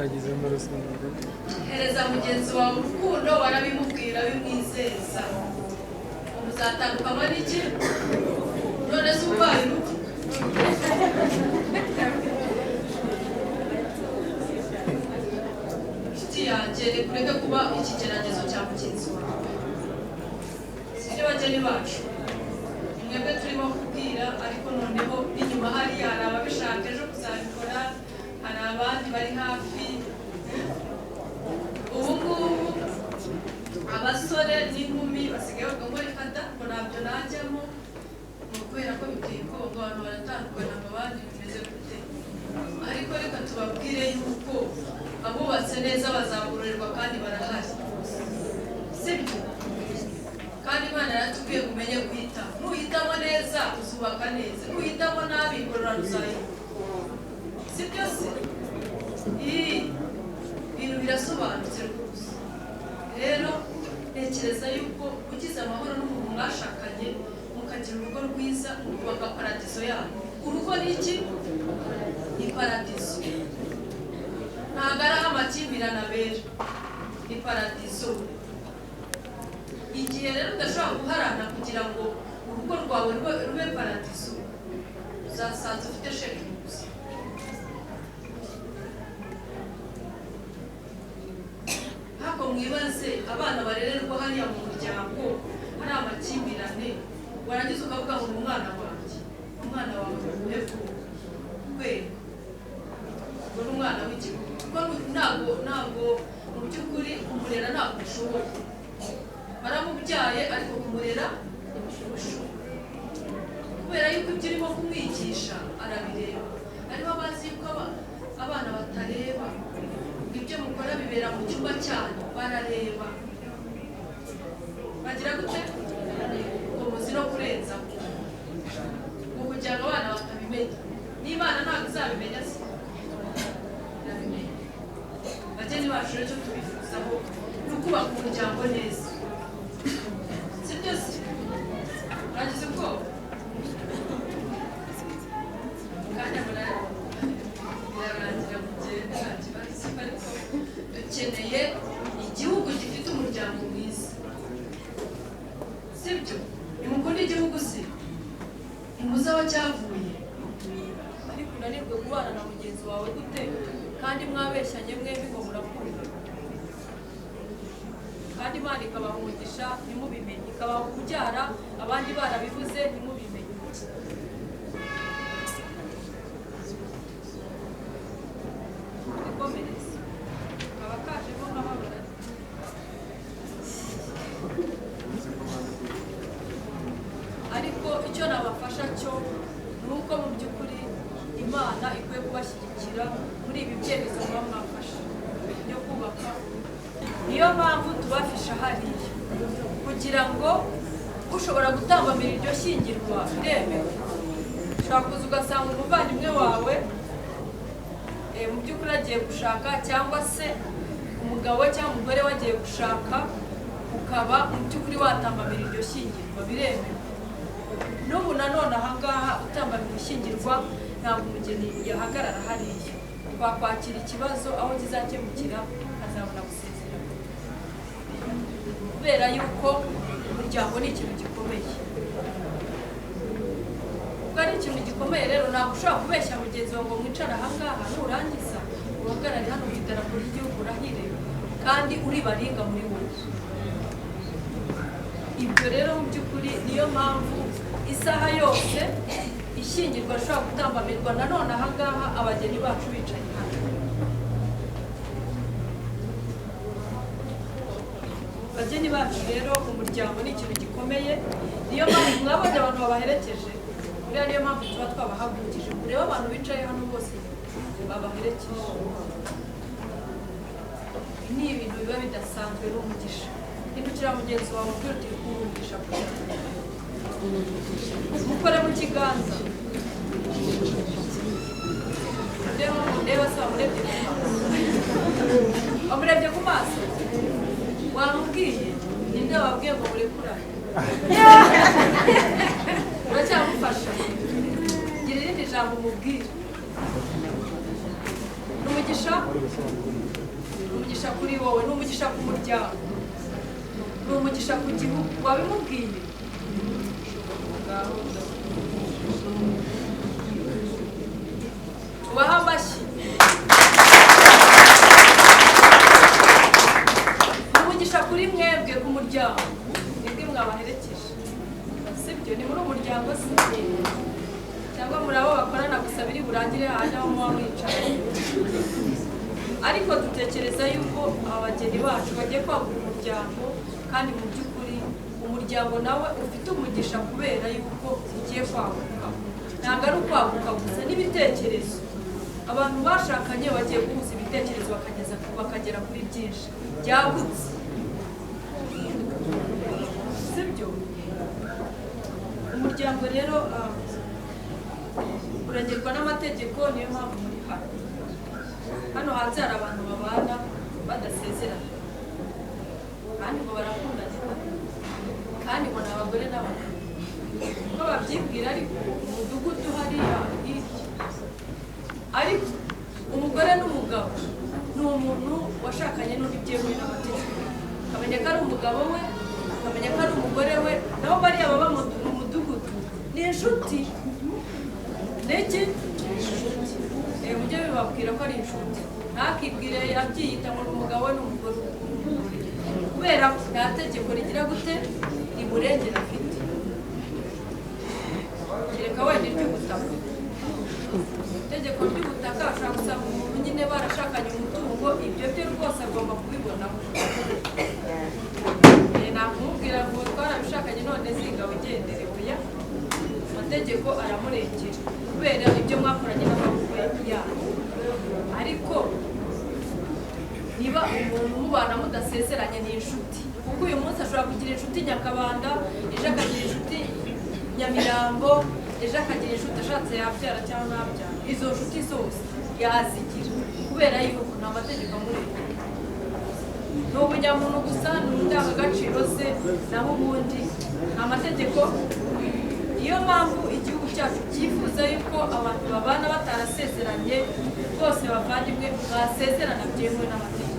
yagize amarushanwa hereza mugenzi wawe urukundo warabimubwira bimwizeza muzatandukanywa n'iki none se ubaye urugo inshuti yanjye kureke kuba ikigeragezo cya mugenzi wawe sibyo bageni bacu mwebwe turimo kubwira ariko noneho n'inyuma hariya hari ababishaka ejo kuzabikora hari abandi bari hafi ubu ngubu abasore n'inkumi basigaye bavuga ngo reka da ngo ntabyo najyamo ni ukubera ko biteye ubwoba abantu baratandukana ngo abandi bimeze gute ariko reka tubabwire yuko abubatse neza bazagororerwa kandi barahari sibyo kandi Imana yaratubwiye umenye guhita nuhitamo neza uzubaka neza nuhitamo nabi ingororano uzayibona sibyo se ibintu birasobanutse rwose rero ntekereza yuko ugize amahoro n'umuntu mwashakanye mukagira urugo rwiza mukubaka paradizo yanyu urugo ni iki ni paradizo ntabwo ari aho amakimbirane abera ni paradizo igihe rero udashobora guharana kugira ngo urugo rwawe rube paradizo uzasanze ufite sheke gusa hako mwibaze abana barererwa hariya mu muryango hari amakimbirane warangiza ukavuga ngo umwana wanjye umwana wawe muheko rwego ngo ni umwana w'igihugu kuko ntabwo mu by'ukuri kumurera ntabwo ushoboye baramubyaye ariko kumurera kubera yuko ibyo urimo kumwigisha arabireba ariko bazi yuko abana batareba ibyo mukora bibera mu cyumba cyanyu barareba bagira gute ngo muzi no kurenza ngo kugira ngo abana batabimenya n'Imana ntabwo izabimenya se irabimenya bageni bacu rero icyo tubifuzaho ni ukubaka umuryango neza sibyo se mwagize ubwoba kanya birarangira kugenda nta kibazo ariko dukeneye igihugu gifite umuryango mwiza sibyo nimukunda igihugu se nimuze aho cyavuye ariko unanirwe kubana na mugenzi wawe gute kandi mwabeshyanye mwembi ngo murakunda kandi Imana ikabaha umugisha ntimubimenye ikabaha kubyara abandi barabivuze ntimubimenye ikomereze kaba kajemo nk'amabara ariko icyo nabafasha cyo ni uko mu by'ukuri Imana ikwiye kubashyigikira muri ibi byemezo muba mwafashe byo kubaka niyo mpamvu tubafisha hariya kugira ngo ushobora gutambamira iryo shyingirwa biremewe ushobora kuza ugasanga umuvandimwe wawe mu by'ukuri agiye gushaka cyangwa se umugabo cyangwa umugore wagiye gushaka ukaba mu by'ukuri watambamira iryo shyingirwa biremewe n'ubu nanone ahangaha utambamira ishyingirwa ntabwo umugeni yahagarara hariya twakwakira ikibazo aho kizakemukira azabona gusezera kubera yuko umuryango ni ikintu gikomeye ubwo ari ikintu gikomeye rero ntabwo ushobora kubeshya mugenzi wawe ngo mwicara ahangaha nurangiza uhagarare hano ku idarapo ry'igihugu urahire kandi uri baringa muri wowe ibyo rero mu by'ukuri niyo mpamvu isaha yose ishyingirwa ashobora gutambamirwa nanone ahangaha abageni bacu bicaye hano abageni bacu rero umuryango ni ikintu gikomeye niyo mpamvu mwabonye abantu babaherekeje buriya niyo mpamvu tuba twabahagurukije murebe abantu bicaye hano bose babaherekeje ni ibintu biba bidasanzwe n'umugisha hindukira mugenzi wawe ubwira uti kuwumugisha kugira mukore mu kiganza ndeba se wamurebye ku maso wamurebye ku maso wamubwiye ninde wabwiye ngo murekurane uracyamufasha gira irindi jambo umubwire umugisha kuri wowe, ni umugisha ku muryango, ni umugisha ku gihugu. Wabimubwiye? Tubaha amashyi. Ni umugisha kuri mwebwe ku muryango, nibwe mwabaherekeje, sibyo? Ni muri umuryango se cyangwa muri abo bakorana gusa biri burangire hanyuma aho muba mwicaye? Ariko dutekereza yuko abageni bacu bagiye kwagura umuryango, kandi mu by'ukuri umuryango nawe ufite umugisha kubera yuko ugiye kwaguka. Ntabwo ari ukwaguka gusa n'ibitekerezo. Abantu bashakanye bagiye guhuza ibitekerezo bakagera kuri byinshi byagutse, sibyo? Umuryango rero uragerwa n'amategeko, niyo mpamvu muri hano hanze hari abantu babana badasezerana kandi ngo barakundana, kandi ngo ni abagore n'abagabo ko babyibwira. Ariko umudugudu hariya hirya, ariko umugore n'umugabo ni umuntu washakanye n'undi byemewe n'amategeko, akamenya ko ari umugabo we, akamenya ko ari umugore we, nabo bariya baba mu mudugudu ni inshuti. Niki? Mujye bibabwira ko ari inshuti, ntakibwire yabyiyita ngo umugabo we n'umugore, kubera nta tegeko rigira gute riburengera afite. Kereka wenda iry'ubutaka, itegeko ry'ubutaka ushobora gusanga umuntu nyine barashakanye umutungo, ibyo byo rwose agomba kubibonaho. Nakumubwira ngo twarabishakanye none zinga wigendere, oya, amategeko aramurengera kubera ibyo mwakoranye n'amaboko yanyu. Ariko niba umuntu mubana mudasezeranye ni inshuti, kuko uyu munsi ashobora kugira inshuti Nyakabanda, ejo akagira inshuti Nyamirambo, ejo akagira inshuti ashatse yabyara cyangwa ntabyara. Izo nshuti zose yazigira kubera yuko nta mategeko amurengera. Ni ubunyamuntu gusa, ni indangagaciro ze, naho ubundi nta mategeko. Niyo mpamvu igihugu cyacu cyifuza yuko abantu babana batarasezeranye bose bavandimwe basezerana byemewe n'amategeko.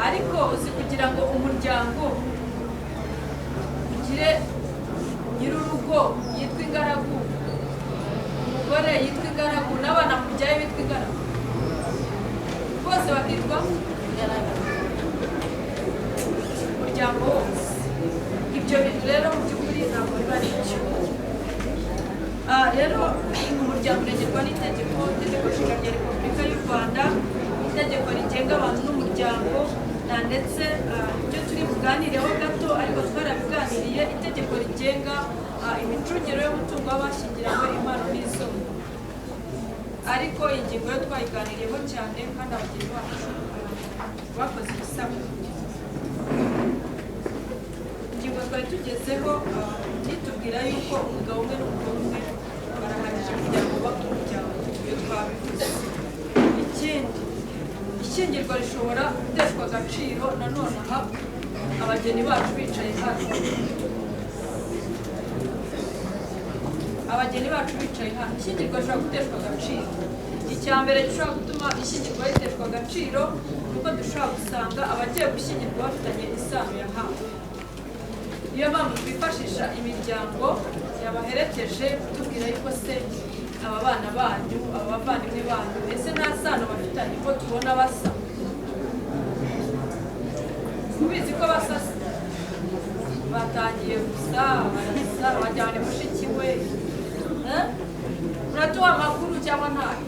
Ariko uzi kugira ngo umuryango ugire nyir'urugo yitwa ingaragu, umugore yitwa ingaragu, n'abana mubyaye bitwa ingaragu, bose bakitwa ingaragu, umuryango wose. Ibyo bintu rero mu by'ukuri ntabwo biba ari icyo. Rero umuryango uregerwa n'itegeko nshinga rya Repubulika y'u Rwanda, itegeko rigenga abantu n'umuryango, ndetse ibyo turi buganireho gato ariko twarabiganiriye, itegeko rigenga imicungire y'umutungo w'abashyingiranywe, impano n'isoko. Ariko ingingo yo twayiganiriyeho cyane, kandi abageni bacu bakoze ibisabwa. Ingingo twari tugezeho nitubwira yuko umugabo umwe n'umugore umwe barahagije kugira ngo bubake umuryango, iyo twabivuze. Ikindi, ishyingirwa rishobora guteshwa agaciro. Nanone aha abageni bacu bicaye hano, abageni bacu bicaye hano, ishyingirwa rishobora guteshwa agaciro. Icya mbere gishobora gutuma ishyingirwa riteshwa agaciro ni uko dushobora gusanga abagiye gushyingirwa bafitanye isano ya hafi. Niyo mpamvu twifashisha imiryango yabaherekeje kutubwira yuko se aba bana banyu, aba bavandimwe banyu, ese nta sano bafitanye ko tubona basa. Ubizi ko basa, batangiye gusa barasa, bajyane mushiki we. Muratuha amakuru cyangwa ntayo?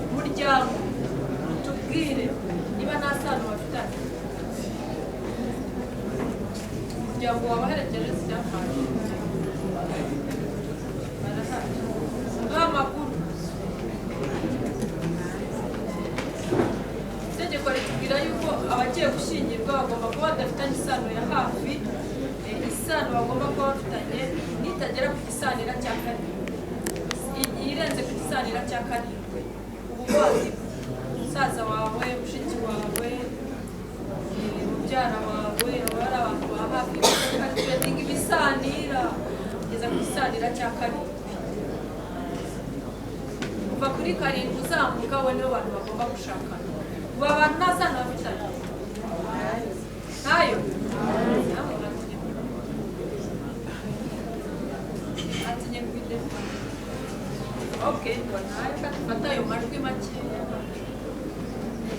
Umuryango tubwire niba nta sano bafitanye. Umuryango wabaherekeje siyafashe duha amakuru. Itegeko ritubwira yuko abagiye gushyingirwa bagomba kuba badafitanye isano ya hafi. Isano bagomba kuba bafitanye nitagera ku gisanira cya karindwi, irenze ku gisanira cya karindwi, ubuvandimwe, umusaza wawe, mushiki wawe, mubyara wawe, aba ari abantu ba hafi. Turetinga ibisanira kugeza ku gisanira cya karindwi. kuva kuri 7 uzamuka we nibo bantu bagomba gushakana. Ubu abantu nta sano bafitanye ntayo atinye kwide. Okay, nayo fata ayo majwi makeya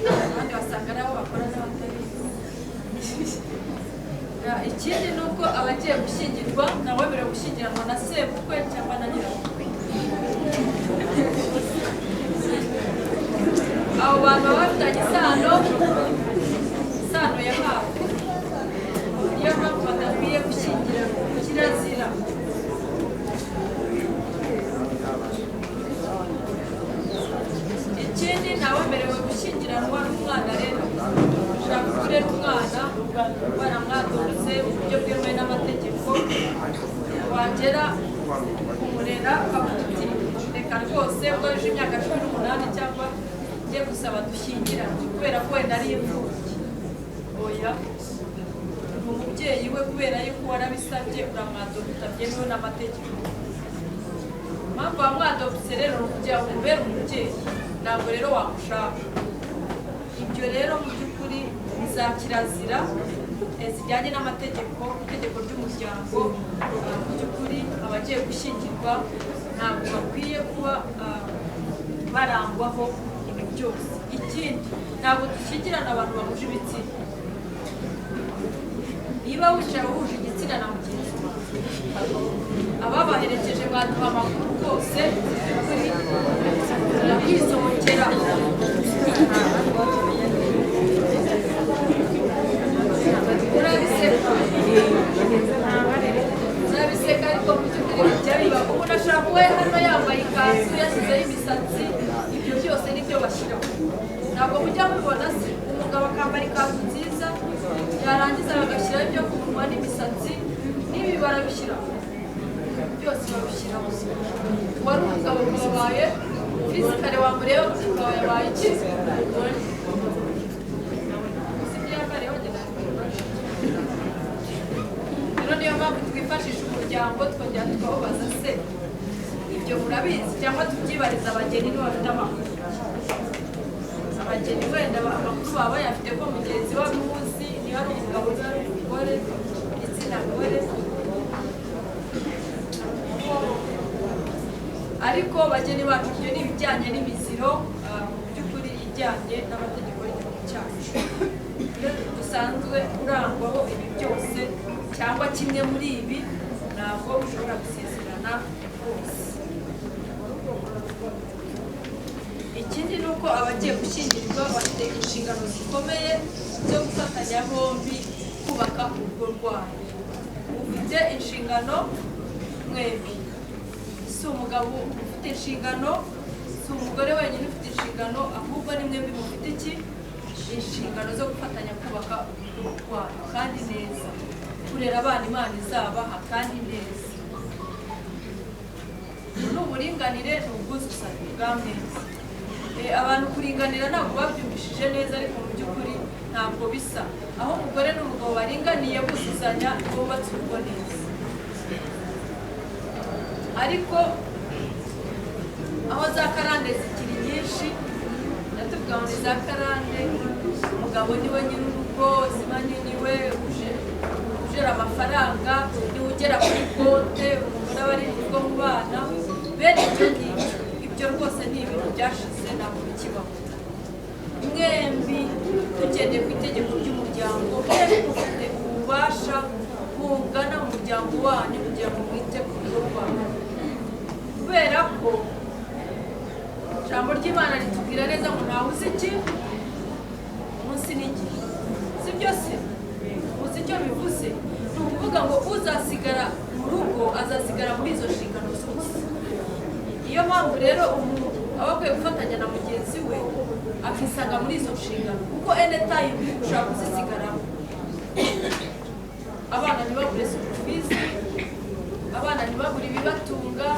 abandi basanga nabo bakora n'abatari. Ikindi ni uko abagiye gushyingirwa nabo bemerewe gushyingiranwa na sebukwe cyangwa na nyirabukwe. Abo bantu baba bafitanye isano ya hafi, niyo mpamvu badakwiye gushyingiranwa, kirazira. Ikindi ntawemerewe gushyingiranwa n'umwana rero. Ushaka kurera umwana baramwadurutse mu buryo bwemewe n'amategeko, wagera kumurera ukavuga uti reka rwose ukoresha imyaka 18 cyangwa njye gusaba dushyingirane kubera ko wenda ari imfubyi. Oya, umubyeyi we kubera yuko warabisabye uramwadurutse byemewe n'amategeko. Mpamvu wamwadurutse rero kugira ngo ubere umubyeyi, ntabwo rero wamushaka. Ibyo rero mu by'ukuri za kirazira zijyanye n'amategeko, itegeko ry'umuryango. Mu by'ukuri abagiye gushyingirwa ntabwo bakwiye kuba barangwaho ibi byose. Ikindi, ntabwo dushyingirana abantu bahuje ibitsina. Niba wicaye uhuje igitsina na mugenzi wawe, ababaherekeje baduha amakuru rwose kuri kwisohokera. Urabiseka ariko mu by'ukuri bijya biba. Umuntu ashobora kuba hano yambaye ikanzu yashyizeho imisatsi, ibyo byose nibyo bashyiraho. Ntabwo mujya mubibona se umugabo akambara ikanzu nziza yarangiza bagashyiraho ibyo ku munwa n'imisatsi, n'ibi barabishyiraho byose babishyiraho. Wari umugabo wabaye fizikare wamureba ukaba yabaye iki? Niyo mpamvu twifashisha umuryango twongera tukababaza se ibyo murabizi, cyangwa tubyibariza abageni niba bafite amakuru. Abageni wenda amakuru baba bayafite ko mugenzi wabo umunsi niba ari umugabo niba ari umugore, igitsina gore. Ariko bageni bacu ibyo ni ibijyanye n'imiziro mu by'ukuri ijyanye n'amategeko y'igihugu cyacu. Iyo dusanzwe urangwaho ibi byose cyangwa kimwe muri ibi, ntabwo ushobora gusezerana rwose. Ikindi ni uko abagiye gushyingirwa bafite inshingano zikomeye zo gufatanya bombi kubaka urugo rwabo. Ufite inshingano mwembi, si umugabo ufite inshingano, si umugore wenyine ufite inshingano, ahubwo ni mwembi mufite iki? Inshingano zo gufatanya kubaka urugo rwabo kandi neza, kurera abana Imana izabaha kandi neza. Ni uburinganire, ni ubwuzuzanye bwa mwese. Abantu kuringanira ntabwo babyumvishije neza, ariko mu by'ukuri ntabwo bisa. Aho umugore n'umugabo baringaniye buzuzanya, bubatse urugo neza. Ariko aho za karande zikiri nyinshi, ndatuvuga ngo ni za karande, umugabo niwe nyir'urugo, ziba niwe ujera amafaranga, niwe ugera kuri konte, umugore aba ari urugo mu bana. Bene ibyo ngibyo, ibyo rwose ni ibintu byashize, ntabwo bikibaho. Mwembi tugendeye ku itegeko ry'umuryango, mwembi mufite ububasha bungana mu muryango wanyu kugira ngo mwite ku rugo rwanyu. Kubera ko ijambo ry'Imana ritubwira neza ngo ntawe uzi iki umunsi n'igihe, si byo se? Uzi icyo bivuze? Ni ukuvuga ngo uzasigara mu rugo azasigara muri izo nshingano zose. Niyo mpamvu rero umuntu aba akwiye gufatanya na mugenzi we akisanga muri izo nshingano, kuko anytime ushobora kuzisigaramo. Abana ntibabure serivisi, abana ntibabure ibibatunga,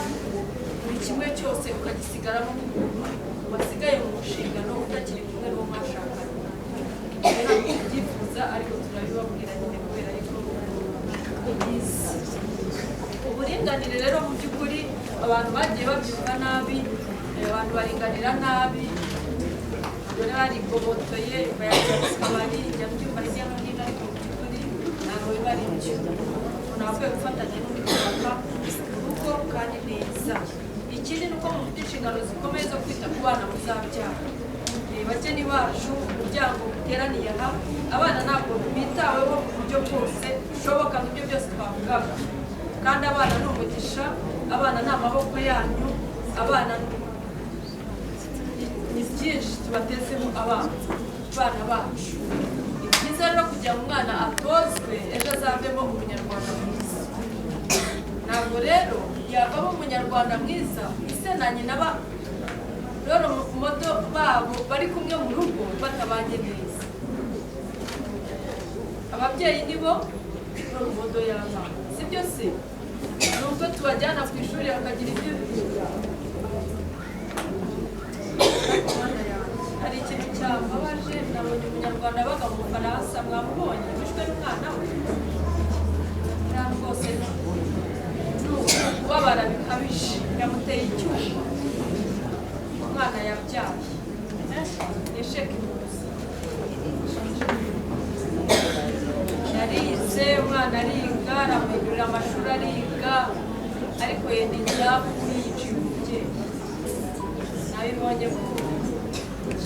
buri kimwe cyose ukagisigaramo wasigaye mu nshingano utakiri kumwe n'uwo mwashakanye. Ntabwo tubyifuza, ariko turabibabwira nyine kubera yuko bizi. Uburinganire rero mu by'ukuri abantu bagiye babyumva nabi, abantu baringanira nabi, dore barigobotoye bayajya bari njya byumva hirya no hino, ariko mu by'ukuri ntabwo biba ari byo. Ntabwo gufatanya n'undi kubaka urugo kandi neza. Ikindi ni uko mufite inshingano zikomeye zo kwita ku bana muzabyara. Bageni bacu umuryango uteraniye aha, abana ntabwo bitaweho mu buryo bwose bishoboka, mu byo byose twavugaga. Kandi abana ni umugisha, abana ni amaboko yanyu, abana ni byinshi tubatezemo abana bacu. Ni byiza rero kugira ngo umwana atozwe ejo azavemo umunyarwanda mwiza. Ntabwo rero yavamo umunyarwanda mwiza ise na nyina rero modo babo bari kumwe mu rugo batabanye neza. Ababyeyi nibo rero modo y'abana, sibyo se? Nubwo tubajyana ku ishuri bakagira ibyo hari ikintu cyambabaje, nabonye umunyarwanda abaga mu Bufaransa, mwamubonye wishwe n'umwana we. Iriya rwose ni ukubabara bikabije, yamuteye icyuma, umwana yabyaye yasheka imuzi. Yarize, umwana ariga, aramuhindurira amashuri ariga, ariko yenda ibyabo yiciye umubyeyi. Nabibonye ko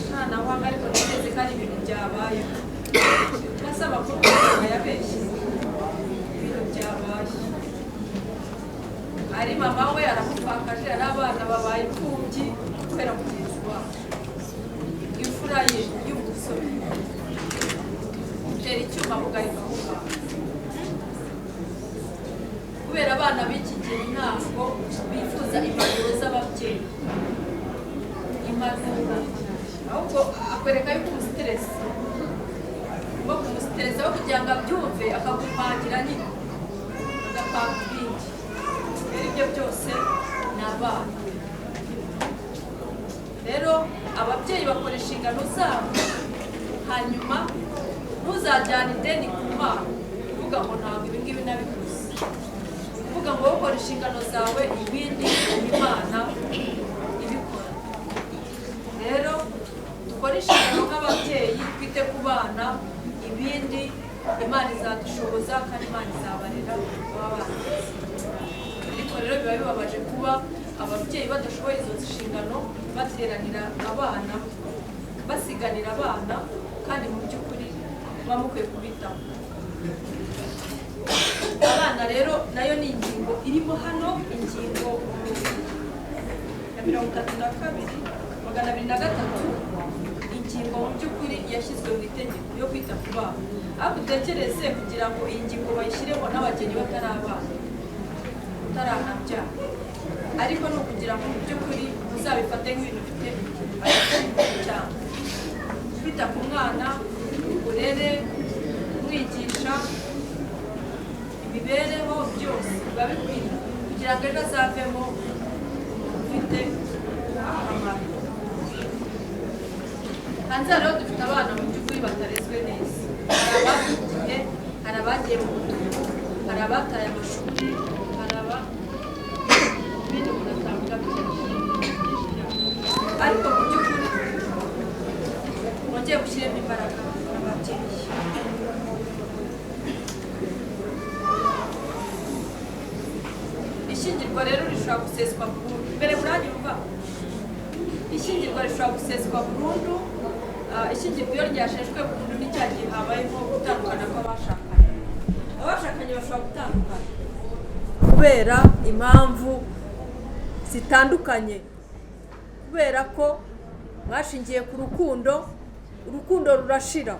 umwana wanga, ariko niteze ko ari ibintu byabayeho. Mbese amakuru y'umwana yabeshye, ibintu byabaye. Ari mama we aramupfakaje, ari abana babaye imfubyi kubera mugenzi wabo. Imfura ye y'umusore tera icyuma mugahita mubana. Kubera abana b'iki gihe ntabwo bifuza impanuro z'ababyeyi, impanuro ahubwo akwereka yuko umusiteresi wo kumusiteresa wo kugira ngo abyumve akagupangira nyine agapanga ibindi. Rero ibyo byose ni abana. Rero ababyeyi bakora inshingano zabo, hanyuma ntuzajyane ideni ku mwana uvuga ngo ntabwo ibi ngibi nabikoze. Uvuga ngo ukora inshingano zawe, ibindi Imana ibikora. Rero dukore inshingano nk'ababyeyi, twite ku bana, ibindi Imana izadushoboza kandi Imana izabarera baba bana. Ariko rero biba bibabaje kuba ababyeyi badashoboye izo nshingano, bateranira abana, basiganira abana, kandi mu by'ukuri muba mukwiye kubitaho. Abana rero nayo ni ingingo irimo hano, ingingo ya 32/203, ingingo mu by'ukuri yashyizwe mu itegeko yo kwita ku bana. Ariko utekereze kugira ngo iyi ngingo bayishyiremo n'abageni batari abana, utaranabyara. Ariko ni ukugira ngo mu by'ukuri uzabifate nk'ibintu bifite cyane. Kwita ku mwana, uburere, umwigisha, imibereho, byose biba bikwiye kugira ngo ejo azavemo ufite akamaro. Hanze rero dufite abana mu by'ukuri batarezwe neza. Hari abagiye, hari abagiye mu mutuku, hari abataye amashuri, hari ibindi mugatanga byinshi. Ariko mu by'ukuri mwongeye gushyiramo imbaraga ababyeyi. Ishyingirwa rero rishobora guseswa burundu. Mbere muranyumva? Ishyingirwa rishobora guseswa burundu. Ishyingirwa iyo ryasheshwe burundu ni cya gihe habayeho gutandukana kw'abashakanye. Abashakanye bashobora gutandukana kubera impamvu zitandukanye, kubera ko mwashingiye ku rukundo, urukundo rurashira.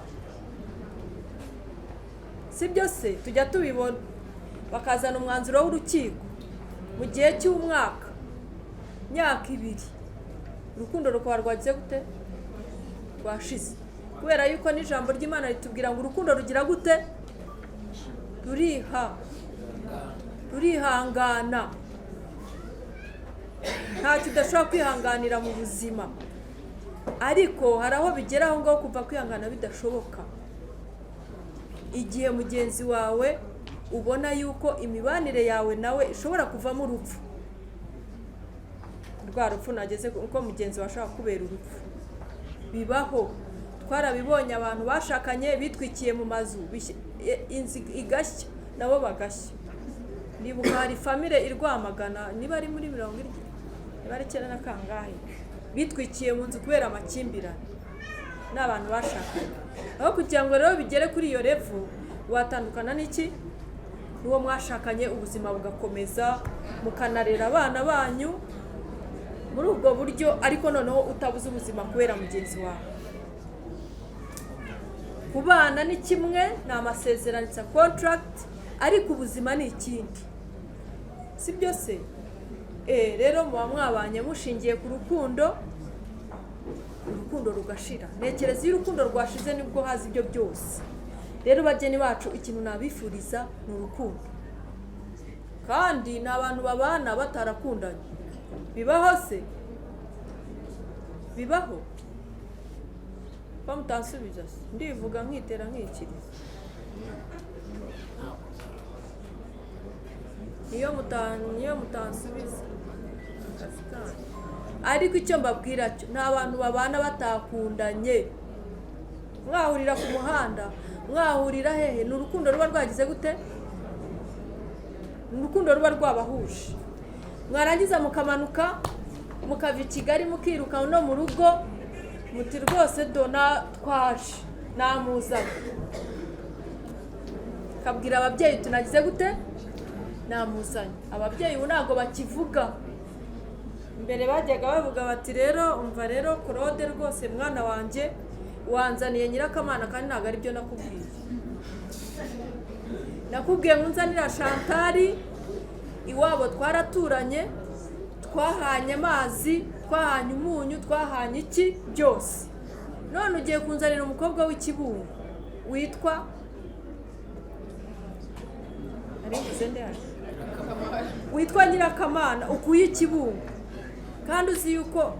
Sibyo se? Tujya tubibona bakazana umwanzuro w'urukiko mu gihe cy'umwaka, myaka 2, urukundo rukaba rwagize gute? Rwashize. Kubera yuko n'ijambo ry'Imana ritubwira ngo urukundo rugira gute? Rurihangana. Ntacyo udashobora kwihanganira mu buzima, ariko hari aho bigeraho ngo kuva kwihangana bidashoboka. Igihe mugenzi wawe ubona yuko imibanire yawe nawe ishobora kuvamo urupfu, rwa rupfu nageze uko mugenzi washaka kubera urupfu bibaho. Twarabibonye abantu bashakanye bitwikiye mu mazu inzu igashya nabo bagashya. Nibuka hari famire irwamagana niba ari muri 40 niba ari 9 na kangahe bitwikiye mu nzu kubera amakimbirane n'abantu bashakanye. Aho kugira ngo rero bigere kuri iyo level watandukana n'iki n'uwo mwashakanye ubuzima bugakomeza mukanarera abana banyu muri ubwo buryo, ariko noneho utabuze ubuzima kubera mugenzi wawe. Kubana ni kimwe ni amasezerano, it's a contract, ariko ubuzima ni ikindi, si byose. Rero muba mwabanye mushingiye ku rukundo, urukundo rugashira. Ntekereza iyo urukundo rwashize nibwo haza ibyo byose. Rero bageni bacu ikintu nabifuriza ni urukundo, kandi ni abantu babana batarakundanye. Bibaho se? Bibaho? Bamutansubiza se ndivuga nkitera nkikiriza. Niyo mutansubiza. Ariko icyo mbabwira cyo nta bantu babana batakundanye. Mwahurira ku muhanda, mwahurira hehe, ni urukundo ruba rwagize gute? Ni urukundo ruba rwabahuje. Mwarangiza mukamanuka mukava i Kigali mukiruka no mu rugo muti rwose dona twaje namuzanye. Kabwira ababyeyi tunagize gute? Namuzanye. Ababyeyi ubu ntago bakivuga. Mbere bajyaga bavuga bati rero umva rero Claude rwose mwana wanje wanzaniye Nyirakamana, kandi ntago ari byo nakubwiye. Nakubwiye nkunzanira Chantal, iwabo twaraturanye, twahanye amazi, twahanye umunyu, twahanye iki byose. None ugiye kunzanira umukobwa w'ikibungo witwa witwa Nyirakamana, ukuye ikibungo, kandi uzi yuko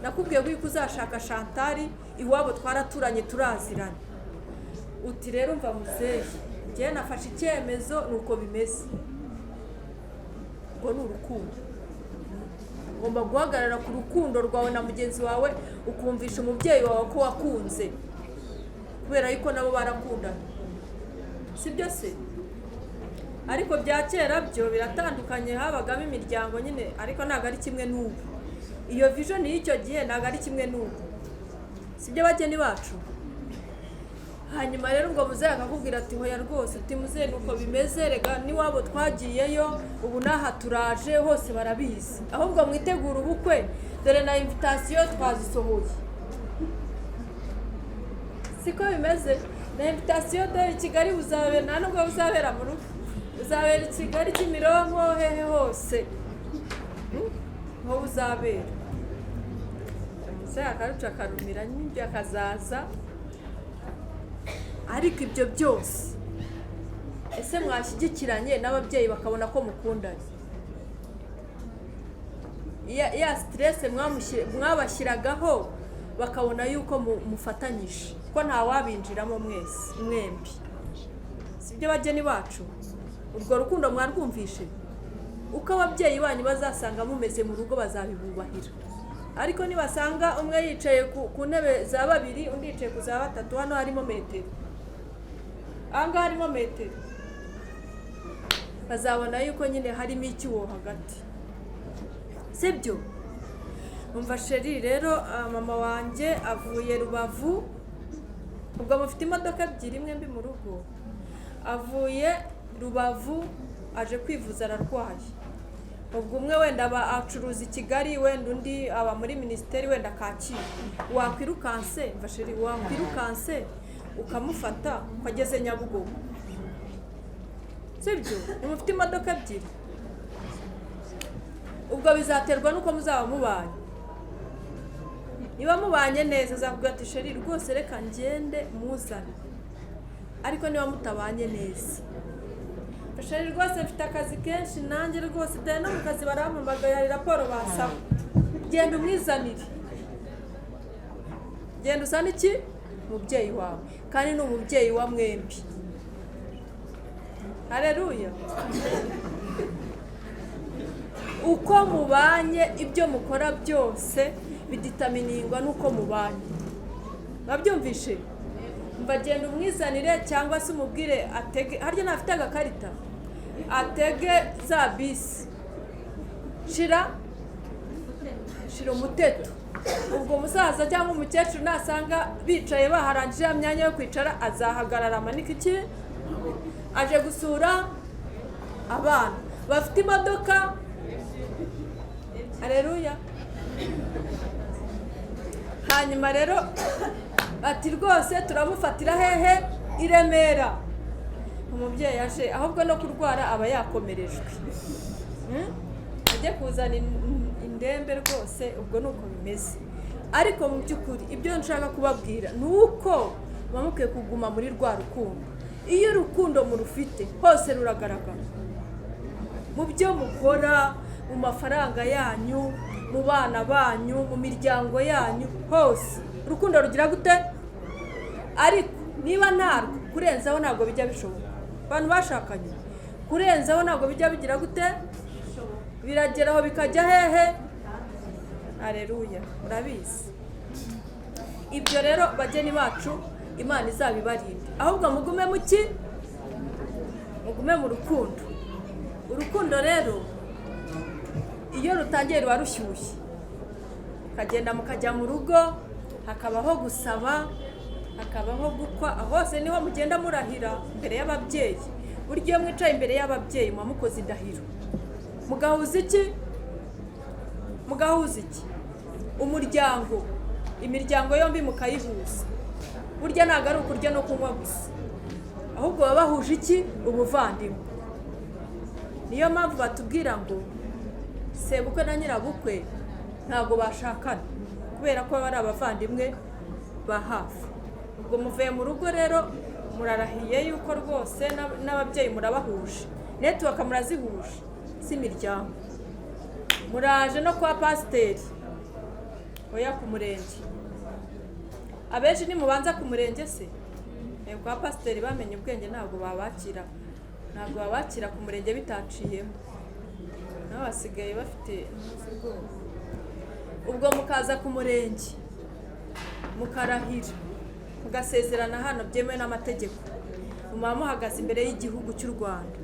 nakubwiye ko uzashaka Chantal, iwabo twaraturanye turaziranye. Uti rero mva muzehe njye nafashe icyemezo nuko bimeze. Ngo ni urukundo. Ugomba guhagarara ku rukundo rwawe na mugenzi wawe, ukumvisha umubyeyi wawe ko wakunze, kubera yuko nabo barakundana, si byo se? Ariko bya kera byo biratandukanye, habagamo imiryango nyine, ariko ntago ari kimwe n'ubu. Iyo vision y'icyo gihe ntago ari kimwe n'ubu, si byo bageni bacu? Hanyuma rero ngo muzehe akakubwira ati hoya rwose, uti muzehe nuko bimeze, rega niwabo twagiyeyo ubu naha turaje, hose barabizi, ahubwo mwitegura ubukwe, dore na invitation twazisohoye. Siko bimeze? Na invitation dore i Kigali buzabera, nta nubwo buzabera mu rugo, buzabera i Kigali, Kimironko, hehe hose ho buzabera. Muzehe akaruca akarumira n'ibyo akazaza. Ariko ibyo byose ese mwashyigikiranye n'ababyeyi bakabona ko mukundanye? Ya stress mwabashyiragaho bakabona yuko mufatanyije, ko nta wabinjiramo mwembi, si byo bageni bacu? Urwo rukundo mwarwumvishe? Uko ababyeyi banyu bazasanga mumeze mu rugo bazabibubahira, ariko nibasanga umwe yicaye ku ntebe za babiri undi yicaye ku za batatu, hano harimo metero, anga harimo metero, bazabona yuko nyine harimo icyuho hagati, si byo? Umva sheri rero, mama wanjye avuye Rubavu, ubwo mufite imodoka ebyiri mwembi mu rugo. Avuye Rubavu aje kwivuza ararwaye, ubwo umwe wenda acuruza i Kigali, wenda undi aba muri minisiteri wenda Kacyiru. Wakwirukanse, mva sheri, wakwirukanse ukamufata ukageze Nyabugogo, si byo? Mufite imodoka ebyiri, ubwo bizaterwa nuko muzaba mubanye. Niba mubanye neza azavuga ati sheri rwose reka ngende muzane, ariko niba mutabanye neza, sheri rwose mfite akazi kenshi nanjye rwose dore no mu kazi barampamagaye raporo basaba, genda umwizanire, genda usane iki? Umubyeyi wawe, kandi ni umubyeyi wa mwembi. Haleluya. uko mubanye ibyo mukora byose biditaminingwa n'uko mubanye. Babyumvishe? Mbagenda umwizanire cyangwa se umubwire atege, harya ntafite agakarita, atege za bisi, shira umuteto. Ubwo umusaza cyangwa umukecuru nasanga bicaye baharangije ya myanya yo kwicara, azahagarara amanike iki, aje gusura abana bafite imodoka. Haleluya. Hanyuma rero ati rwose turamufatira hehe? I Remera. Umubyeyi aje ahubwo no kurwara aba yakomerejwe, ajye kuzana indembe rwose. Ubwo nuko bimeze. Ariko mu by'ukuri ibyo nshaka kubabwira ni uko mukwiye kuguma muri rwa rukundo. Iyo urukundo murufite hose ruragaragara, mu byo mukora, mu mafaranga yanyu, mu bana banyu, mu miryango yanyu, hose urukundo rugira gute? Ariko niba ntarwo, kurenzaho ntabwo bijya bishoboka. Abantu bashakanye kurenzaho ntabwo bijya bigira gute? Birageraho bikajya hehe? Haleluya. Murabizi ibyo rero bageni bacu, Imana izabibarinde. Ahubwo mugume mu ki? Mugume mu rukundo. Urukundo rero iyo rutangiye ruba rushyushye, ukagenda mukajya mu rugo, hakabaho gusaba, hakabaho gukwa, hose niho mugenda murahira imbere y'ababyeyi. Buryo iyo mwicaye imbere y'ababyeyi muba mukoze indahiro, mugahuza iki? Mugahuza iki? Umuryango, imiryango yombi mukayihuza. Burya ntabwo ari ukurya no kunywa gusa, ahubwo baba bahuje iki? Ubuvandimwe. Niyo mpamvu batubwira ngo sebukwe na nyirabukwe ntabwo bashakana, kubera ko bari abavandimwe ba hafi. Ubwo muvuye mu rugo rero murarahiye yuko rwose n'ababyeyi murabahuje, network murazihuje, si imiryango. Muraje no kwa pasiteri, oya ku murenge. Abenshi ni mubanza ku murenge se, kwa pasiteri bamenye ubwenge ntabwo babakira ku murenge bitaciyemo, nabo basigaye bafite ubwoba. Ubwo mukaza ku murenge mukarahira, mugasezerana hano byemewe n'amategeko, muba muhagaze imbere y'igihugu cy'u Rwanda,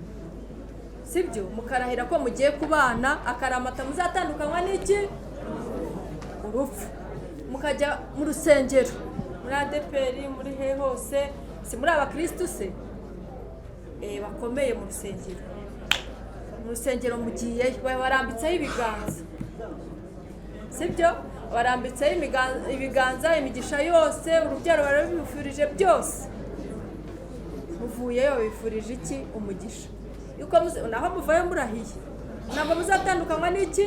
sibyo? Mukarahira ko mugiye kubana akaramata, muzatandukanywa n'iki? Urupfu. Mukajya mu rusengero, muri ADPR, muri he hose, si muri abakristo se? Bakomeye mu rusengero. Mu rusengero mugiyeyo barambitseho ibiganza, sibyo? Barambitseho ibiganza, imigisha yose, urubyaro barabifurije byose. Muvuyeyo bifurije iki? Umugisha. Yuko naho muvayo murahiye, ntabwo muzatandukanywa n'iki?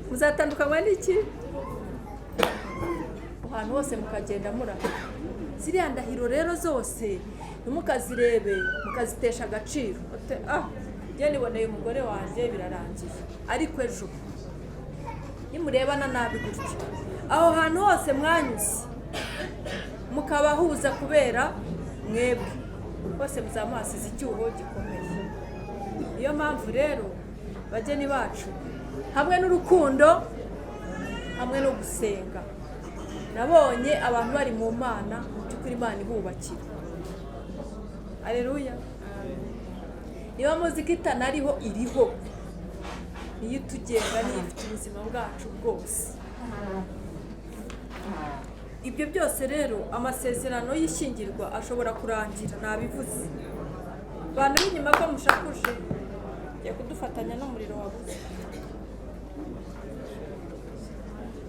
Muzatandukanywa n'iki? Ahantu hose mukagenda murahiye. Ziriya ndahiro rero zose ntimukazirebe mukazitesha agaciro. Njye niboneye umugore wanjye birarangiye, ariko ejo nimurebana nabi gutyo, aho hantu hose mwanyuze mukabahuza kubera mwebwe, bose muzamuhasize icyuho gikomeye. Niyo mpamvu rero bageni bacu, hamwe n'urukundo, hamwe no gusenga, nabonye abantu bari mu Mana, by'ukuri Imana ibubakira. Haleluya. Niba muzika itanariho iriho, niyo itugenga, niyo ifite ubuzima bwacu bwose. Ibyo byose rero amasezerano y'ishyingirwa ashobora kurangira, nabivuze. Abantu b'inyuma ko mushakuje ya kudufatanya n'umuriro wabuze.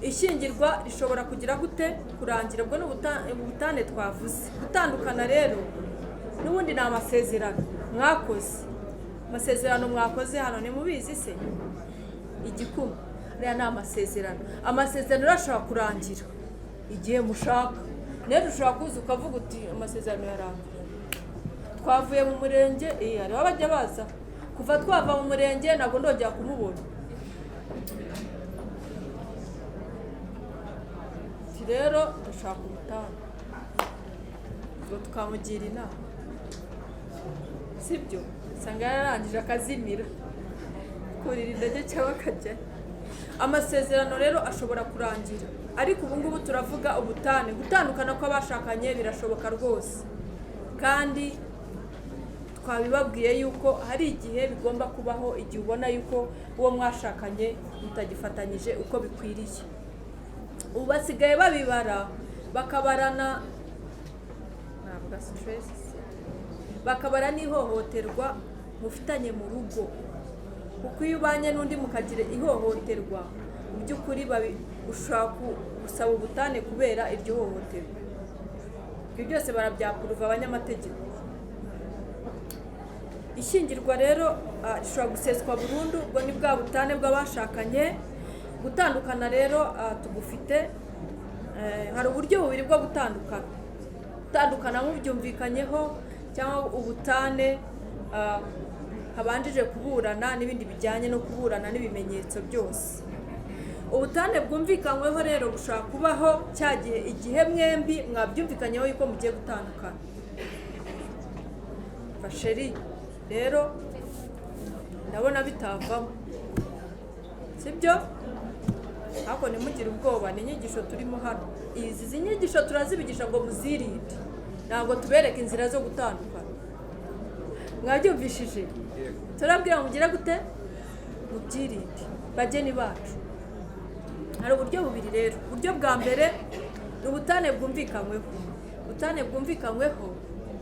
Ishyingirwa rishobora kugira gute? Kurangira. Ubwo n'ubutane twavuze. Gutandukana rero n'ubundi ni amasezerano mwakoze. Amasezerano mwakoze hano ni mubizi se? Igikuma rero ni amasezerano. Amasezerano ashobora kurangira igihe mushaka. Rero ushobora kuza ukavuga uti amasezerano yarangiye, twavuye mu murenge, hariho abajya baza kuva twava mu murenge ntabwo ndongera kumubona. Rero dushaka ubutane, ngo tukamugira inama, sibyo? Usanga yararangije akazimira, kurira indege cyangwa akajya. Amasezerano rero ashobora kurangira, ariko ubu ngubu turavuga ubutane. Gutandukana kw'abashakanye birashoboka rwose, kandi twabibabwiye yuko hari igihe bigomba kubaho, igihe ubona yuko uwo mwashakanye mutagifatanyije uko bikwiriye. Ubu basigaye babibara, bakabarana bakabara n'ihohoterwa mufitanye mu rugo, kuko iyo ubanye n'undi mukagira ihohoterwa, mu by'ukuri ushaka gusaba ubutane kubera iryo hohoterwa. Ibyo byose barabyapuruva abanyamategeko. Ishyingirwa rero rishobora guseswa burundu, ubwo ni bwa butane bw'abashakanye. Gutandukana rero tugufite hari uburyo bubiri bwo gutandukana. Gutandukana mubyumvikanyeho, cyangwa ubutane habanjije kuburana n'ibindi bijyanye no kuburana n'ibimenyetso byose. Ubutane bwumvikanyweho rero bushobora kubaho cya gihe igihe mwembi mwabyumvikanyeho yuko mugiye gutandukana. Fasheri rero ndabona bitavamo, sibyo? Ariko ntimugire ubwoba, ni inyigisho turimo hano. Izi nyigisho turazibigisha ngo muzirinde, ntabwo tubereka inzira zo gutandukana. Mwabyumvishije? Turabwira mugire gute? Mubyirinde bageni bacu. Hari uburyo bubiri rero. Uburyo bwa mbere ni ubutane bwumvikanyweho. Ubutane bwumvikanyweho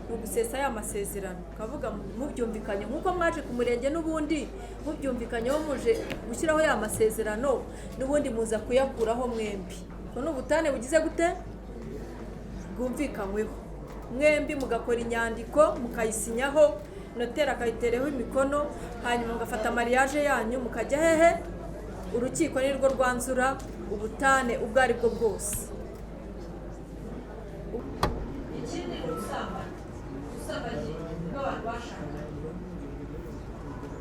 ni ugusesa ya masezerano, ukavuga mubyumvikanye nk'uko mwaje ku murenge n'ubundi mubyumvikanyeho, muje gushyiraho ya masezerano n'ubundi muza kuyakuraho mwembi. Ubwo ni ubutane bugize gute? Bwumvikanyweho. Mwembi mugakora inyandiko mukayisinyaho, noteri akayitereho imikono, hanyuma mugafata mariage yanyu mukajya hehe? Urukiko nirwo rwanzura ubutane ubwo ari bwo bwose. Ikindi ni ubusambanyi bw'abantu bashakanye.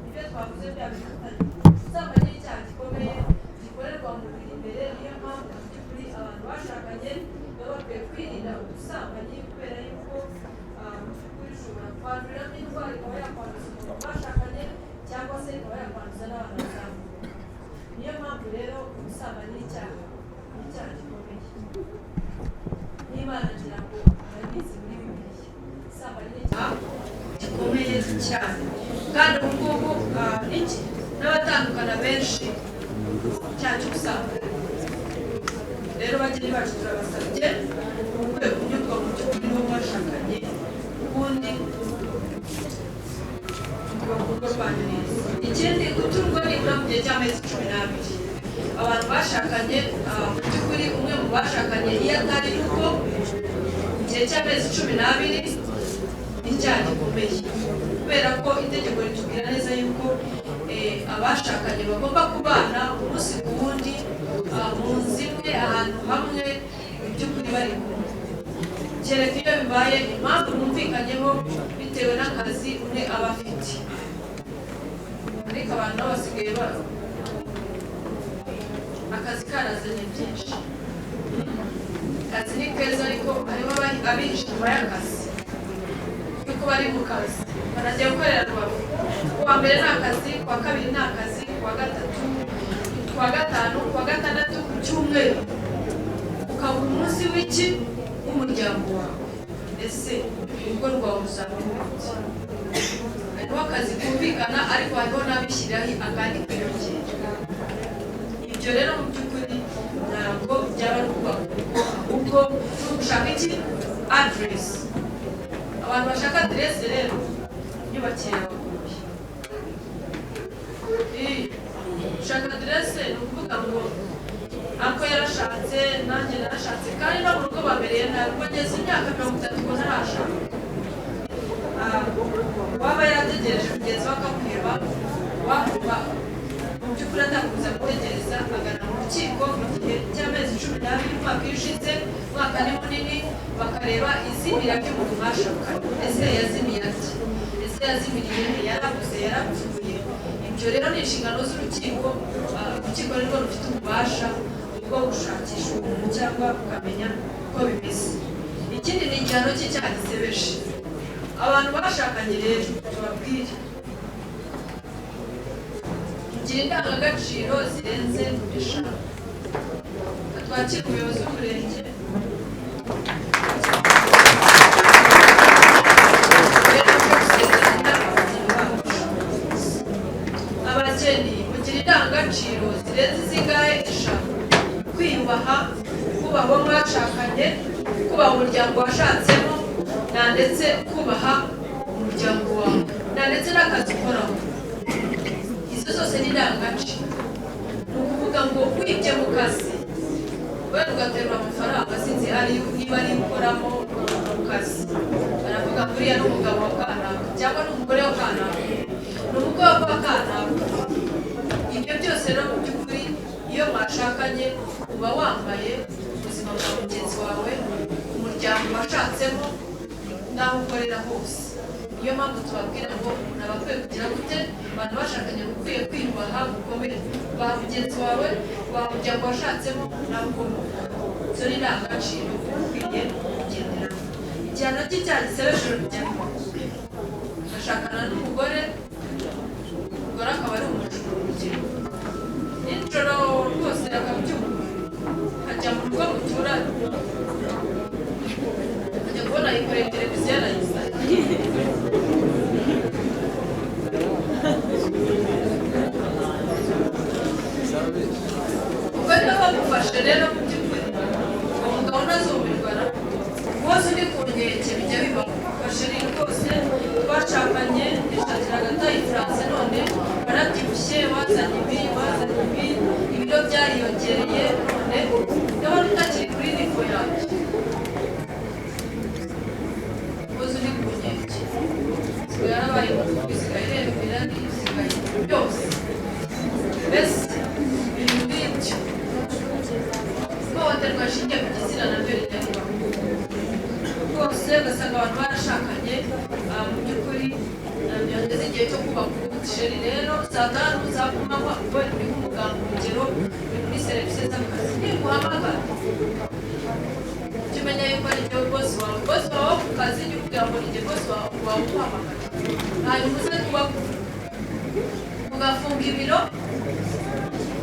Ibyo twavuze byabifatanye. Ubusambanyi ni icyaha gikomeye gikorerwa mu mubiri imbere, niyo mpamvu mu by'ukuri abantu bashakanye baba bakwiye kwirinda ubusambanyi, kubera yuko mu by'ukuri ushobora kwanduriramo indwara ikaba yakwanduza umuntu bashakanye, cyangwa se ikaba yakwanduza n'abana bazamuka. Niyo mpamvu rero ubusambanyi ni icyaha gikomeye. N'Imana ngira ngo murabizi muri Bibiliya, ubusambanyi ni icyaha gikomeye cyane. Kandi ubu ngubu n'abatandukana benshi icyaha cy'ubusambanyi. Rero bageni bacu turabasabye mukwiye kunyurwa mu by'ukuri n'uwo mwashakanye, ubundi urugo rwanyu neza. Ikindi, guturwa nibura mu gihe cy'amezi 12. Abantu bashakanye mu by'ukuri umwe mu bashakanye iyo atari uko mu gihe cy'amezi 12 ni icyaha gikomeye, kubera ko itegeko ritubwira neza yuko abashakanye bagomba kubana umunsi ku wundi mu nzu imwe, ahantu hamwe, mu by'ukuri bari kumwe. Kereka iyo bibaye impamvu mwumvikanyeho bitewe n'akazi umwe aba afite. Ariko abantu nabo basigaye akazi karazanye byinshi. Akazi ni keza, ariko harimo abihishe nyuma y'akazi yuko bari mu kazi banagiye gukorera Rubavu. Kuwa mbere ni akazi, kuwa kabiri ni akazi, kuwa gatatu, kuwa gatanu, kuwa gatandatu, ku cyumweru ukabura umunsi w'iki w'umuryango wawe. Ese urugo rwawe ruzamurutse? Hariho akazi kumvikana, ariko hariho n'abishyiriraho akandi kwiyongera. Ibyo rero mu by'ukuri ntabwo byaba ari ukubaka urugo, ahubwo ni ugushaka iki? Aderesi. Abantu bashaka aderesi rero nyubakira abaguye. Ushaka aderesi ni ukuvuga ngo ako yarashatse, nanjye narashatse, kandi no mu rugo babereye nabi, bageze imyaka 30 ngo ntarashaka. Waba yarategereje mugenzi we akamuheba, wakumva mu by'ukuri atakuza gutegereza, agana mu rukiko mu gihe cy'amezi 12, umwaka iyo ushize, umwaka ni munini, bakareba izimira ry'umuntu mwashakanye. Ese yazimiye ati? Ese yazimiriye he? Yarabuze, yarapfuye? Ibyo rero ni inshingano z'urukiko. Urukiko nirwo rufite ububasha bwo gushakisha umuntu cyangwa ukamenya uko bimeze. Ikindi ni igihano cy'icyaha gisebeje. Abantu bashakanye rero tubabwire, mugira indangagaciro zirenze eshanu. Twakira umuyobozi w'umurenge. Abageni mugira indangagaciro zirenze zingahe? Eshanu. Kwiyubaha, kubaha abo mwashakanye, kubaha umuryango washatsemo, ndetse kubaha umuryango wawe, ndetse n'akazi ukoraho. Izo zose ni indangagaciro. Ni ukuvuga ngo wibye mu kazi wenda ugaterura amafaranga sinzi niba ari ukoramo mu kazi, baravuga ngo uriya ni umugabo wa kanaka cyangwa ni umugore wa kanaka, ni umukobwa wa kanaka. Ibyo byose rero mu by'ukuri iyo mwashakanye uba wambaye ubuzima bwa mugenzi wawe, umuryango washatsemo, n'aho ukorera hose. Niyo mpamvu tubabwira ngo umuntu aba akwiye kugira gute, abantu bashakanye ukwiye kwiyubaha gukomeye, kubaha mugenzi wawe, kubaha umuryango washatsemo, n'aho ukomoka. Izo ni indangagaciro ukwiye kugenderaho. Igihano cy'icyaha gisebejwe urugero, agashakana n'umugore, umugore akaba ari umujura urugero, nijoro rwose akabyumva, akajya mu rugo muturanye, akajya kubona yikoreye televiziyo arayizanye. Ubwo niba bamufashe rero mu by'ukuri uwo mugabo ntazumirwa wose uri ku nkeke bijya bibaho. Basheri rwose twashakanye yishakiraga atayifuranse, none barabyibushye, wazanye ibi wazanye ibi, ibiro byariyongereye, none ndabona utakiri kuri nivo yanjye. Wose uri ku nkeke sigaye yarabaye muto, isigaye ireba imirani, isigaye byose mbese ibintu nk'ibyo. Ihohoterwa rishingiye ku gitsina nabyo rijya ribaho rwose, ugasanga abantu barashakanye mu by'ukuri byageze igihe cyo kubaka ubusheri. Rero saa tanu za kumanywa we uri nk'umuganga, urugero uri muri serivisi z'akazi, niguhamagara jya umenya yuko ari igihe bosi wawe wo ku kazi, jya ubwira ngo ni igihe bosi wawe uhamagara, hanyuma uze kubakura ugafunga ibiro,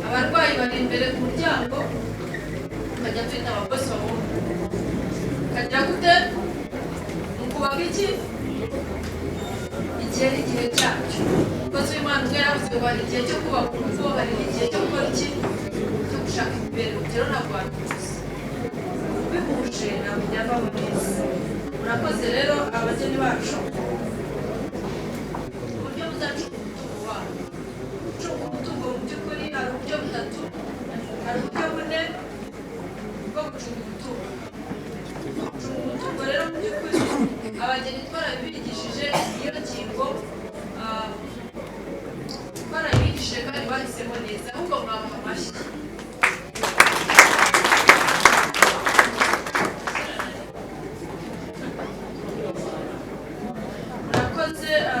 abarwayi bari imbere ku muryango, ukajya twita abakozi babona ukagira gute mu kubaka iki igihe n'igihe cyacyo. Umukozi w'Imana ubwo yaravuze ngo hari igihe cyo kubaka urugo, hari igihe cyo gukora iki, cyo gushaka imibereho. Rero ntabwo wabikoze bihuje, ntabwo byavamo neza. Murakoze rero abageni bacu, uburyo buzacunga umutungo wabo. Gucunga umutungo mu by'ukuri hari uburyo butatu, hari uburyo bune bwo gucunga umutungo. Gucunga umutungo rero mu by'ukuri abageni twarabibigishije, iyo ngingo twarabibigishije kandi bahisemo neza, ahubwo mwabaha amashyi.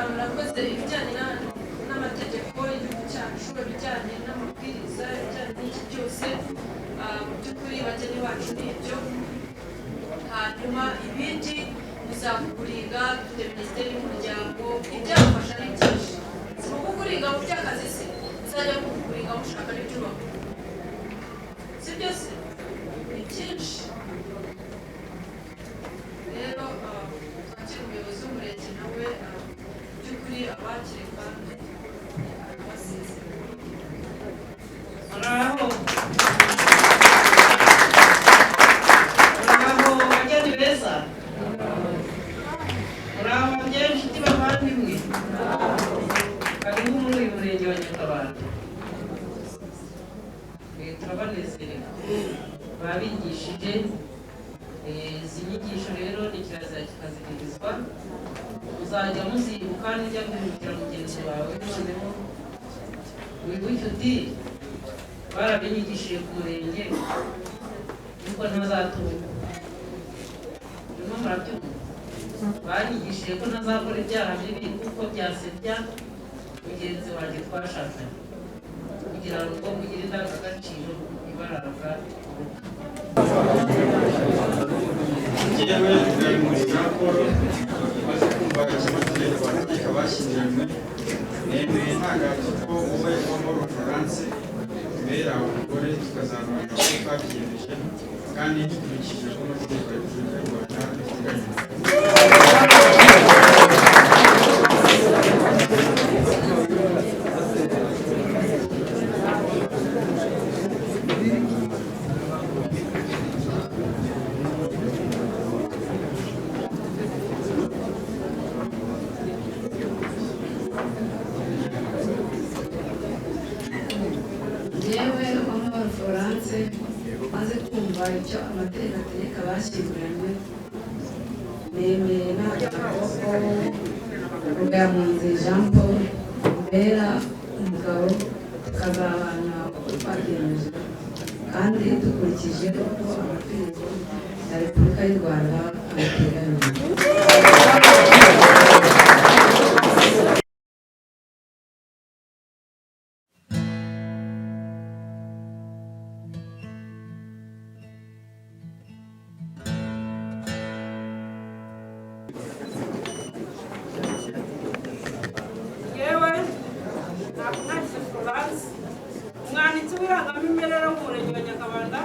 Murakoze ibijyanye n'amategeko y'igihugu cyacu, ibijyanye n'amabwiriza, ibijyanye n'iki byose mu by'ukuri bageni bacu ni ibyo. Hanyuma ibindi muzakuguriga, dufite minisiteri y'umuryango, ibyabafasha ni byinshi. Si mu kuguriga mu by'akazi se, muzajya kuguriga mushaka n'ibyubaka, si byose ni byinshi. Rero twakira umuyobozi w'umurenge nawe by'ukuri abakire kandi abasezera. Bravo bageni beza, bravo bageni inshuti bavandimwe, karibu muri uyu murenge wa Nyakabanda. Turabanezerewe, babigishije izi nyigisho rero ni kirazira kikazihirizwa. Uzajya muzibuka nijya guhindukira mugenzi wawe, noneho wibuke uti barabinyigishije ku murenge yuko ntazatuka. Urimo murabyumva, banyigishije ko ntazakora ibyaha bibi kuko byasebya mugenzi wanjye twashakanye, kugira ngo mugire indangagaciro ibaranga. Njyewe muri Jean Paul maze kumva ikibazo cy'abantu bashyingiranywe nemeye ntangajwe ko wowe w'amahoro Florence ubera umugore tukazabana uko twabyiyemeje kandi dukurikije ko amategeko ya Repubulika y'u Rwanda biteganyijwe. yewe Uwamahoro Florence maze kumva icyo amategeko ategeka bashyinguranywe nemeye n'agakoko Rugamunzi Jean Paul ubera umugabo tukazabana uko twabyiyemeje kandi dukurikije uko amategeko ya Repubulika y'u Rwanda abiteganya. yewe Nakunahise Florence umwanditsi w'irangamimerere w'umurenge wa Nyakabanda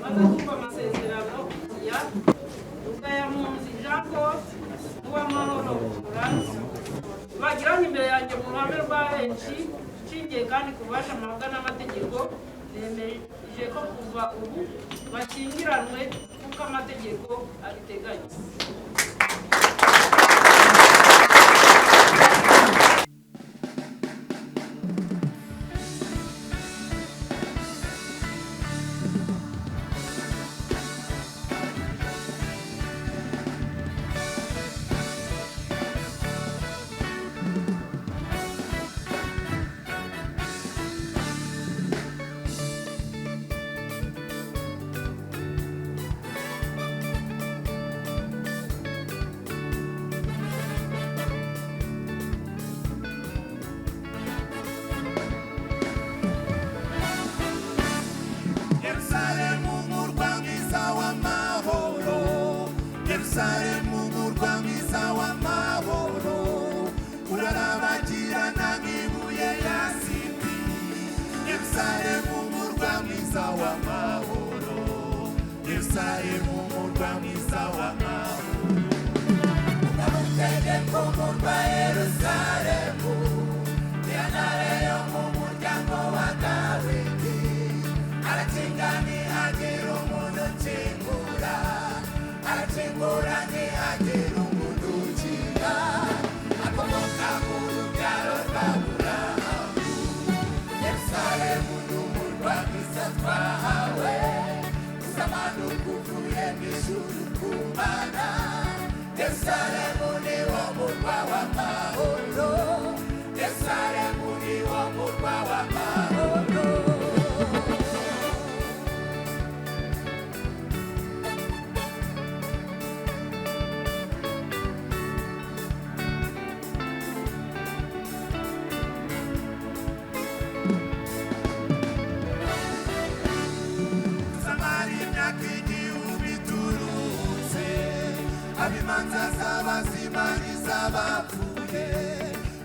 maze kumva amasezerano ya Rugamunzi Jean Paul n'Uwamahoro Florence bagiranye imbere yanjye mu ruhame rwa benshi nshingiye kandi ku bubasha mpabwa n'amategeko nemeje ko kuva ubu bashyingiranwe kuko amategeko abiteganya. Yerusalemu murwa mwiza w'amahoro urarabagirana nk'ibuye ya sidi. Yerusalemu murwa mwiza w'amahoro, Yerusalemu murwa mwiza w'amahoro. Unamutegeko murwa Yerusalemu niyo ntare yo mu muryango wa Dawidi. Arakinga ntihagira umuntu ukingura, arakingura ntihagira umuntu ukinga. Akomoka mu rubyaro rwa Aburahamu. Yerusalemu ni umurwa mwiza twahawe, uzamanuka uvuye mu ijuru ku Mana. Yerusalemu ni wo murwa w'amahoro, Yerusalemu ni wo murwa w'amahoro. Abimanza z'abazima n'iz'abapfuye,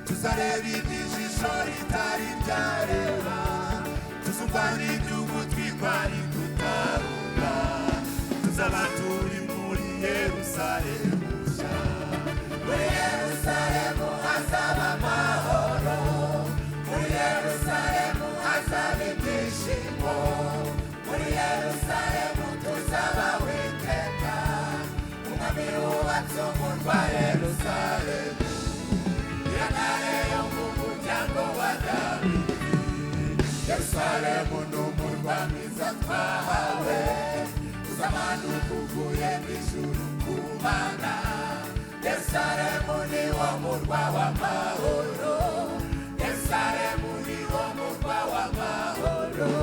tuzareba iby'ijisho ritari ryareba, tuzumva n'iby'ugutwi kwari kutaruka. Tuzaba turi muri Yerusalemu nshya. Muri Yerusalemu hazaba amahoro, muri Yerusalemu hazaba ibyishimo, muri Yerusalemu tuzaba witeka. Umwami wubatse umurwa Yerusalemu, niyo ntare yo mu muryango wa Dawidi. Yerusalemu ni umurwa mwiza twahawe, uzamanuka uvuye mu ijuru ku Mana. Yerusalemu ni wo murwa w'amahoro, Yerusalemu ni wo murwa w'amahoro.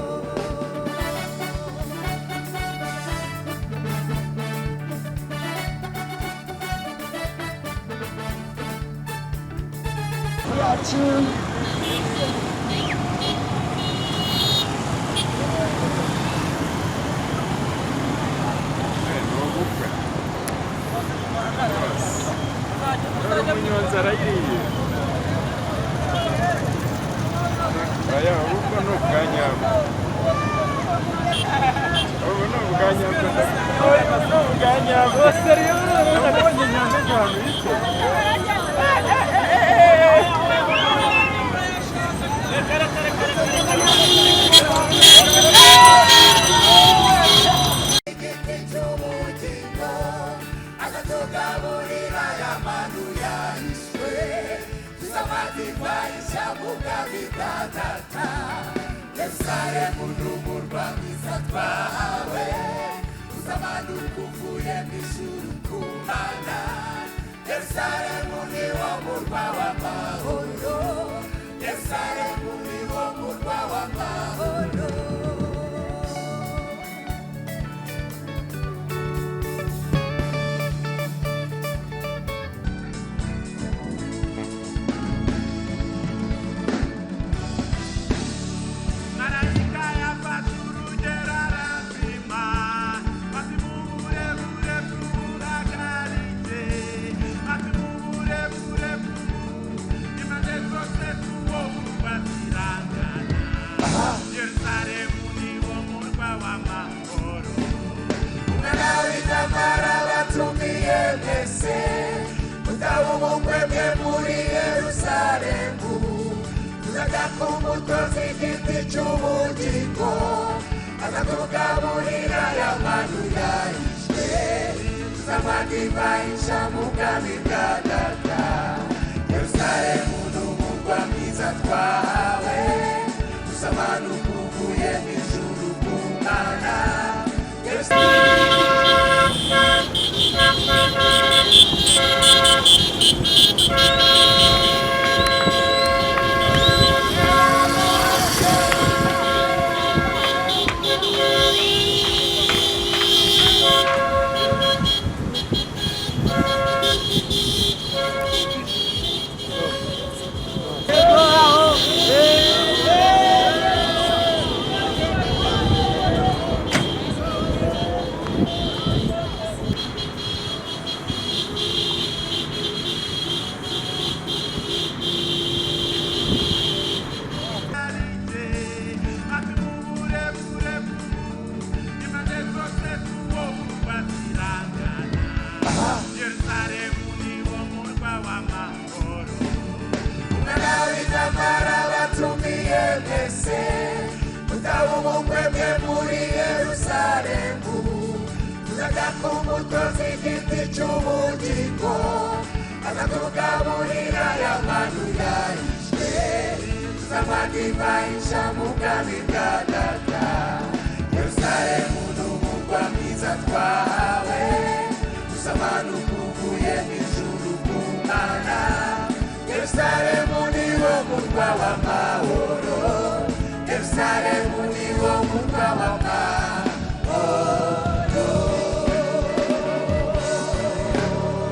Jerusalem,